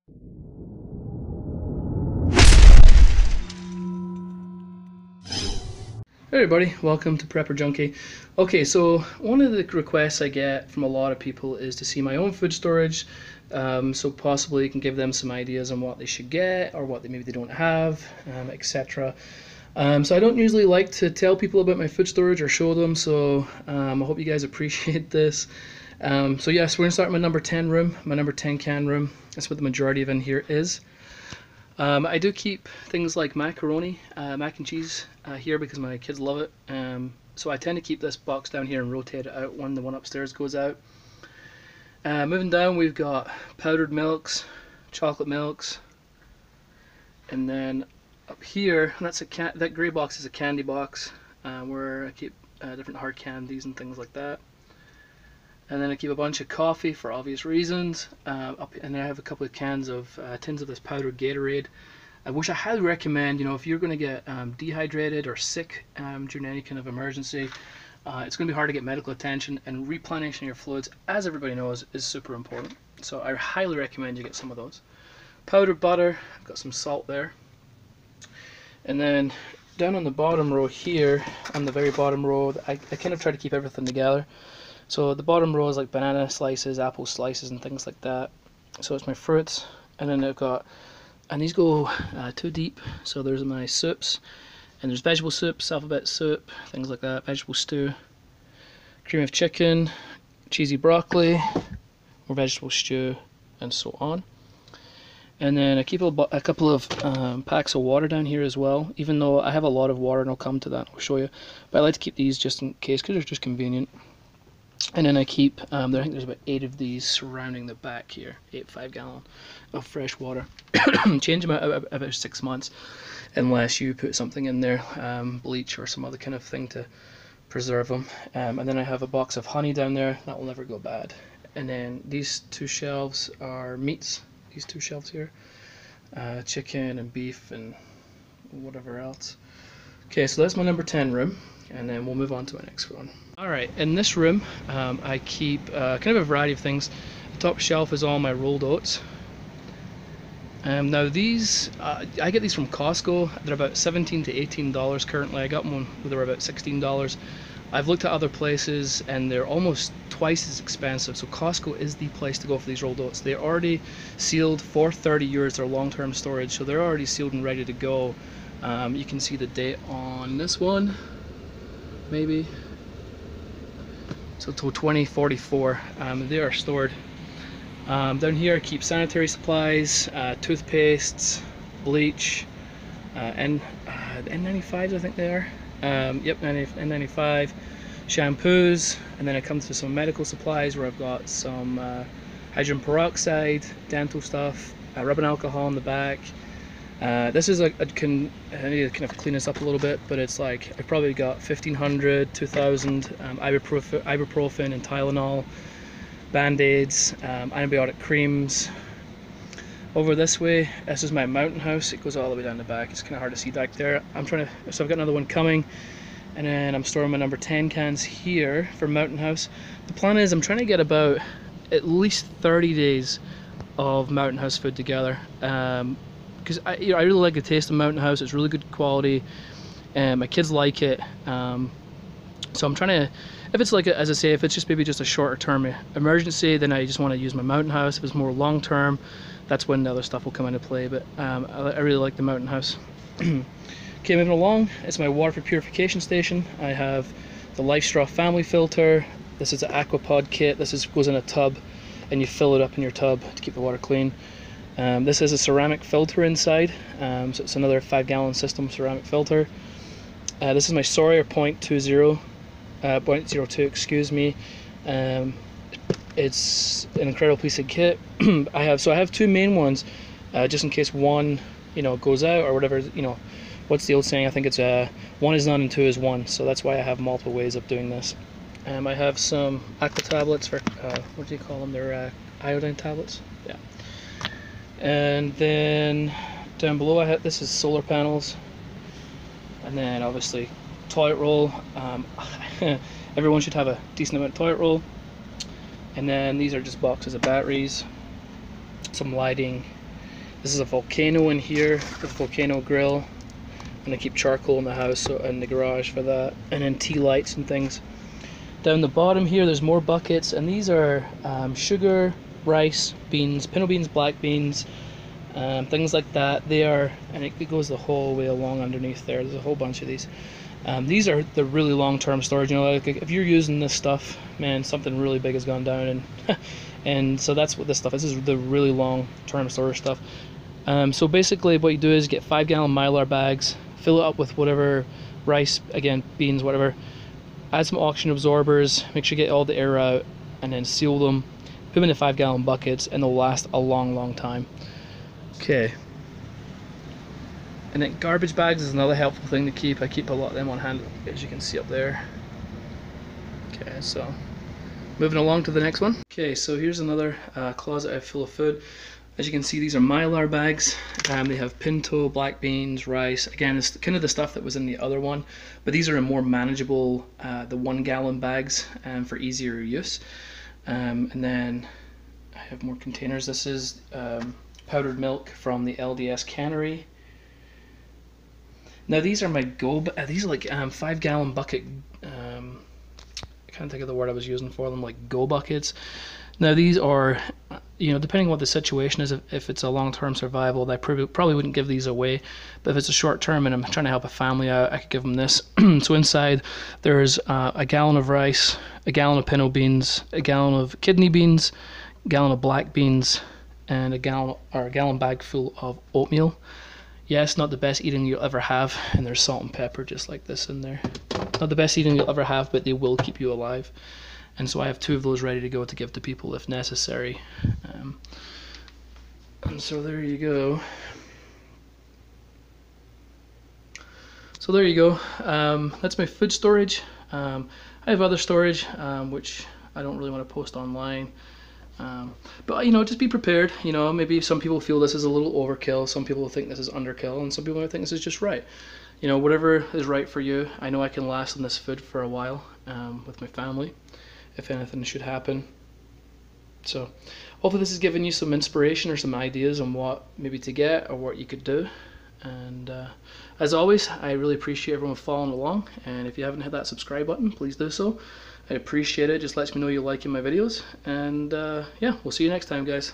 Hey everybody, welcome to Prepper Junkie. Okay, so one of the requests I get from a lot of people is to see my own food storage, so possibly you can give them some ideas on what they should get or what maybe they don't have, etc. So I don't usually like to tell people about my food storage or show them, so I hope you guys appreciate this. So yes, we're going to start my number 10 room, my number 10 can room. That's what the majority of in here is. I do keep things like macaroni, mac and cheese here because my kids love it. So I tend to keep this box down here and rotate it out when the one upstairs goes out. Moving down, we've got powdered milks, chocolate milks, and then up here, that grey box is a candy box where I keep different hard candies and things like that. And then I keep a bunch of coffee for obvious reasons. And then I have a couple of tins of this powdered Gatorade, which I highly recommend. You know, if you're going to get dehydrated or sick during any kind of emergency, it's going to be hard to get medical attention, and replenishing your fluids, as everybody knows, is super important. So I highly recommend you get some of those. Powdered butter, I've got some salt there. And then down on the bottom row here, on the very bottom row, I kind of try to keep everything together. So the bottom row is like banana slices, apple slices, and things like that. So it's my fruits, and then I've got, and these go too deep. So there's my soups, and there's vegetable soups, alphabet soup, things like that, vegetable stew, cream of chicken, cheesy broccoli, or vegetable stew, and so on. And then I keep a couple of packs of water down here as well, even though I have a lot of water, and I'll come to that, I'll show you. But I like to keep these just in case, because they're just convenient. And then I keep, I think there's about 8 of these surrounding the back here, 8 5-gallon of fresh water. Change them out about 6 months, unless you put something in there, bleach or some other kind of thing to preserve them. And then I have a box of honey down there, that will never go bad. And then these 2 shelves are meats, these 2 shelves here, chicken and beef and whatever else. Okay, so that's my number 10 room, and then we'll move on to my next one. Alright, in this room I keep kind of a variety of things. The top shelf is all my rolled oats. Now these, I get these from Costco. They're about $17 to $18 currently. I got one where they were about $16. I've looked at other places and they're almost twice as expensive, so Costco is the place to go for these rolled oats. They're already sealed for 30 years, they're long-term storage, so they're already sealed and ready to go. You can see the date on this one, maybe. So till 2044, they are stored. Down here I keep sanitary supplies, toothpastes, bleach, N95s I think they are. Yep, N95, shampoos, and then I come to some medical supplies where I've got some hydrogen peroxide, dental stuff, rubbing alcohol in the back. This is I need to kind of clean this up a little bit, but it's like I've probably got 1,500, 2,000 ibuprofen and Tylenol, band-aids, antibiotic creams. Over this way, this is my Mountain House. It goes all the way down the back. It's kind of hard to see back there. So I've got another one coming, and then I'm storing my number 10 cans here for Mountain House. The plan is I'm trying to get about at least 30 days of Mountain House food together. Because I really like the taste of Mountain House. It's really good quality, and my kids like it. So I'm trying to, if it's like, as I say, if it's just maybe just a shorter term emergency, then I just want to use my Mountain House. If it's more long term, that's when the other stuff will come into play. But I really like the Mountain House. Okay, moving along, it's my water purification station. I have the LifeStraw family filter. This is an Aquapod kit. This goes in a tub, and you fill it up in your tub to keep the water clean. This is a ceramic filter inside, so it's another 5-gallon system ceramic filter. This is my Sawyer 0.02, excuse me. It's an incredible piece of kit. I have 2 main ones, just in case one, goes out or whatever. What's the old saying? I think it's 1 is none and 2 is 1. So that's why I have multiple ways of doing this. I have some aqua tablets for what do you call them? They're iodine tablets. Yeah. And then down below this is solar panels, and then obviously toilet roll. Everyone should have a decent amount of toilet roll. And then these are just boxes of batteries, some lighting, This is a volcano in here, the volcano grill. And I keep charcoal in the house, so in the garage for that, and then tea lights and things. Down the bottom here there's more buckets, and these are sugar, rice, beans, pinto beans, black beans, things like that. They are, and it goes the whole way along underneath there. There's a whole bunch of these. These are the really long-term storage. You know, like if you're using this stuff, man, something really big has gone down, and and so that's what this stuff is. This is the really long-term storage stuff. So basically, what you do is get 5-gallon Mylar bags, fill it up with whatever rice, again, beans, whatever. Add some oxygen absorbers, make sure you get all the air out, and then seal them. Put them into 5-gallon buckets, and they'll last a long, long time. Okay. And then garbage bags is another helpful thing to keep. I keep a lot of them on hand, as you can see up there. Okay, so moving along to the next one. Okay, so here's another closet full of food. As you can see, these are Mylar bags. They have pinto, black beans, rice. Again, it's kind of the stuff that was in the other one, but these are in more manageable, the 1-gallon bags for easier use. And then I have more containers. This is powdered milk from the LDS cannery. Now these are my these are like 5-gallon bucket. I can't think of the word I was using for them, like go buckets. Now these are, you know, depending on what the situation is, if it's a long-term survival, I probably wouldn't give these away. But if it's a short-term and I'm trying to help a family out, I could give them this. So inside there's a gallon of rice, a gallon of pinto beans, a gallon of kidney beans, a gallon of black beans, and a gallon bag full of oatmeal. Yes, not the best eating you'll ever have, and there's salt and pepper just like this in there. Not the best eating you'll ever have, but they will keep you alive. And so I have 2 of those ready to go to give to people if necessary. And so there you go. So there you go. That's my food storage. I have other storage, which I don't really want to post online. But you know, just be prepared. You know, maybe some people feel this is a little overkill, some people think this is underkill, and some people might think this is just right. You know, whatever is right for you. I know I can last on this food for a while with my family, if anything should happen. So hopefully this has given you some inspiration or some ideas on what maybe to get or what you could do. And as always, I really appreciate everyone following along, and if you haven't hit that subscribe button, please do so. I appreciate it. Just lets me know you're liking my videos, and yeah, we'll see you next time, guys.